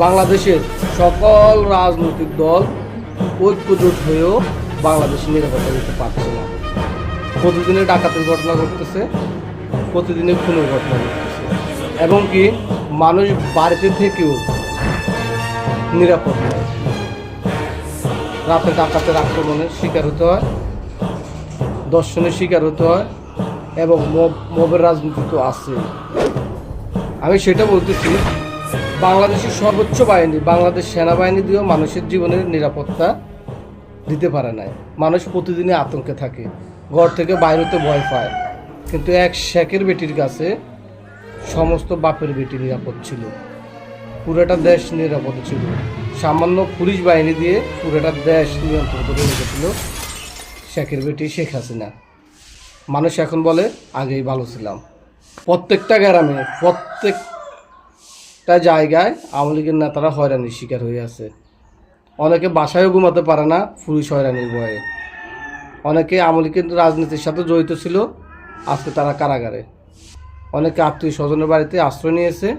বাংলাদেশের সকল রাজনৈতিক দল ঐক্যজোট হয়েও বাংলাদেশের নিরাপত্তা দিতে পারছে না। প্রতিদিনে ডাকাতের ঘটনা ঘটতেছে, প্রতিদিনে খুনের ঘটনা ঘটতেছে, এবং কি মানুষ বাড়িতে থেকেও নিরাপদ নয়। রাতে ডাকাতের আক্রমণের শিকার হতে হয়, দর্শনের শিকার হতে হয়, এবং মবের রাজনীতি তো আছে। আমি সেটা বলতেছি, বাংলাদেশের সর্বোচ্চ বাহিনী বাংলাদেশ সেনাবাহিনী দিয়েও মানুষের জীবনের নিরাপত্তা দিতে পারে না। মানুষ প্রতিদিনই আতঙ্কে থাকে, ঘর থেকে বাইরে হতে ভয় পায়। কিন্তু এক শেখের বেটির কাছে সমস্ত বাপের বেটি নিরাপদ ছিল, পুরোটা দেশ নিরাপদ ছিল। সামান্য পুলিশ বাহিনী দিয়ে পুরোটা দেশ নিয়ন্ত্রণ করে রেখেছিল শেখের বেটি শেখ হাসিনা। মানুষ এখন বলে আগেই ভালো ছিলাম। প্রত্যেকটা গ্রামে, প্রত্যেকটা জায়গায় আওয়ামী লীগের নেতারা হয়রানির শিকার হয়ে আছে। অনেকে বাসায়ও ঘুমাতে পারে না পুলিশ হয়রানির ভয়ে। অনেকে আওয়ামী লীগের রাজনীতির সাথে জড়িত ছিল, আজকে তারা কারাগারে। অনেকে আত্মীয় স্বজনের বাড়িতে আশ্রয় নিয়েছে,